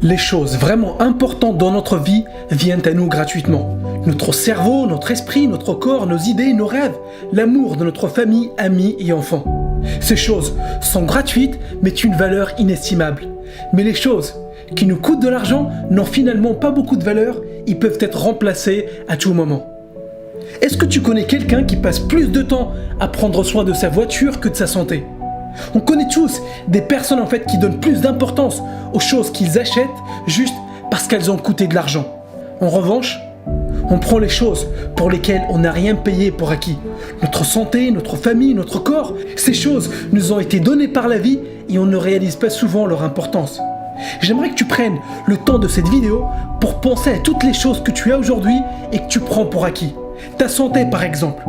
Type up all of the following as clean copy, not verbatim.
Les choses vraiment importantes dans notre vie viennent à nous gratuitement. Notre cerveau, notre esprit, notre corps, nos idées, nos rêves, l'amour de notre famille, amis et enfants. Ces choses sont gratuites mais une valeur inestimable. Mais les choses qui nous coûtent de l'argent n'ont finalement pas beaucoup de valeur, ils peuvent être remplacés à tout moment. Est-ce que tu connais quelqu'un qui passe plus de temps à prendre soin de sa voiture que de sa santé ? On connaît tous des personnes qui donnent plus d'importance aux choses qu'ils achètent juste parce qu'elles ont coûté de l'argent. En revanche, on prend les choses pour lesquelles on n'a rien payé pour acquis. Notre santé, notre famille, notre corps, ces choses nous ont été données par la vie et on ne réalise pas souvent leur importance. J'aimerais que tu prennes le temps de cette vidéo pour penser à toutes les choses que tu as aujourd'hui et que tu prends pour acquis. Ta santé par exemple.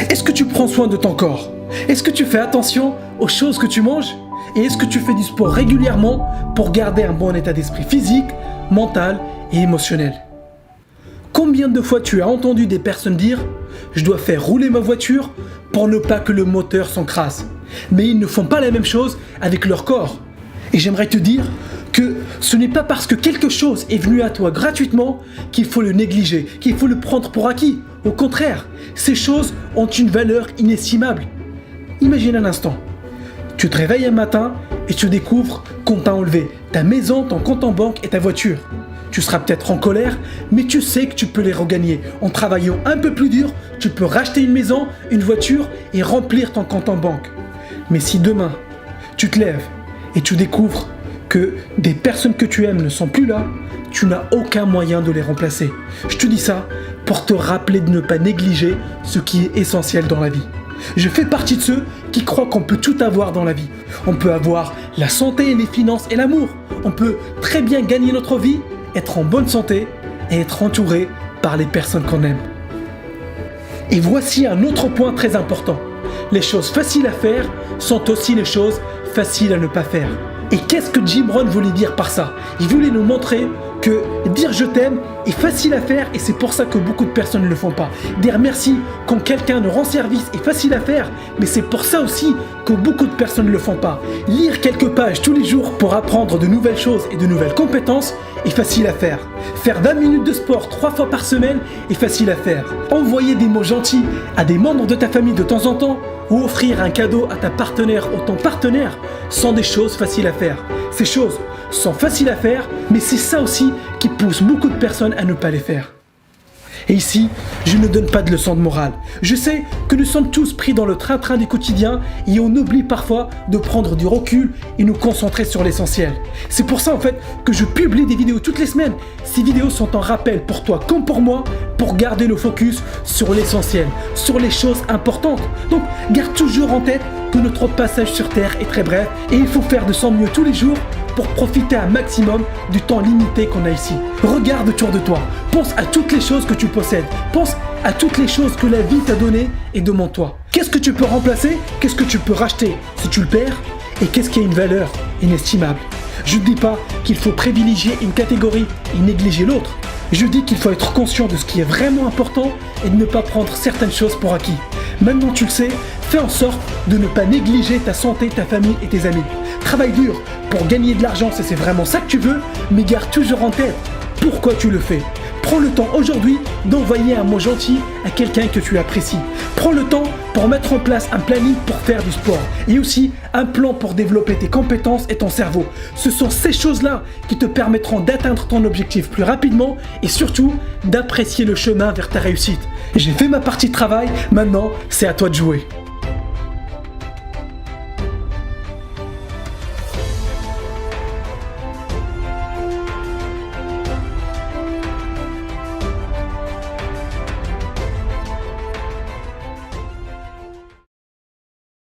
Est-ce que tu prends soin de ton corps ? Est-ce que tu fais attention aux choses que tu manges ? Et est-ce que tu fais du sport régulièrement pour garder un bon état d'esprit physique, mental et émotionnel ? Combien de fois tu as entendu des personnes dire « Je dois faire rouler ma voiture pour ne pas que le moteur s'encrasse ». Mais ils ne font pas la même chose avec leur corps. Et j'aimerais te dire que ce n'est pas parce que quelque chose est venu à toi gratuitement qu'il faut le négliger, qu'il faut le prendre pour acquis. Au contraire, ces choses ont une valeur inestimable. Imagine un instant, tu te réveilles un matin et tu découvres qu'on t'a enlevé ta maison, ton compte en banque et ta voiture. Tu seras peut-être en colère, mais tu sais que tu peux les regagner. En travaillant un peu plus dur, tu peux racheter une maison, une voiture et remplir ton compte en banque. Mais si demain, tu te lèves et tu découvres que des personnes que tu aimes ne sont plus là, tu n'as aucun moyen de les remplacer. Je te dis ça pour te rappeler de ne pas négliger ce qui est essentiel dans la vie. Je fais partie de ceux qui croient qu'on peut tout avoir dans la vie. On peut avoir la santé, les finances et l'amour. On peut très bien gagner notre vie, être en bonne santé et être entouré par les personnes qu'on aime. Et voici un autre point très important. Les choses faciles à faire sont aussi les choses faciles à ne pas faire. Et qu'est-ce que Jim Rohn voulait dire par ça ? Il voulait nous montrer que dire je t'aime est facile à faire et c'est pour ça que beaucoup de personnes ne le font pas. Dire merci quand quelqu'un nous rend service est facile à faire, mais c'est pour ça aussi que beaucoup de personnes ne le font pas. Lire quelques pages tous les jours pour apprendre de nouvelles choses et de nouvelles compétences est facile à faire. Faire 20 minutes de sport 3 fois par semaine est facile à faire. Envoyer des mots gentils à des membres de ta famille de temps en temps ou offrir un cadeau à ta partenaire ou ton partenaire sont des choses faciles à faire. Ces choses sont faciles à faire, mais c'est ça aussi qui pousse beaucoup de personnes à ne pas les faire. Et ici, je ne donne pas de leçons de morale. Je sais que nous sommes tous pris dans le train-train du quotidien et on oublie parfois de prendre du recul et nous concentrer sur l'essentiel. C'est pour ça que je publie des vidéos toutes les semaines. Ces vidéos sont un rappel pour toi comme pour moi pour garder le focus sur l'essentiel, sur les choses importantes. Donc, garde toujours en tête que notre passage sur Terre est très bref et il faut faire de son mieux tous les jours pour profiter un maximum du temps limité qu'on a ici. Regarde autour de toi, pense à toutes les choses que tu possèdes, pense à toutes les choses que la vie t'a données et demande-toi. Qu'est-ce que tu peux remplacer ? Qu'est-ce que tu peux racheter si tu le perds ? Et qu'est-ce qui a une valeur inestimable ? Je ne dis pas qu'il faut privilégier une catégorie et négliger l'autre. Je dis qu'il faut être conscient de ce qui est vraiment important et de ne pas prendre certaines choses pour acquis. Maintenant tu le sais, fais en sorte de ne pas négliger ta santé, ta famille et tes amis. Travaille dur pour gagner de l'argent si c'est vraiment ça que tu veux, mais garde toujours en tête pourquoi tu le fais. Prends le temps aujourd'hui d'envoyer un mot gentil à quelqu'un que tu apprécies. Prends le temps pour mettre en place un planning pour faire du sport et aussi un plan pour développer tes compétences et ton cerveau. Ce sont ces choses-là qui te permettront d'atteindre ton objectif plus rapidement et surtout d'apprécier le chemin vers ta réussite. J'ai fait ma partie de travail, maintenant c'est à toi de jouer.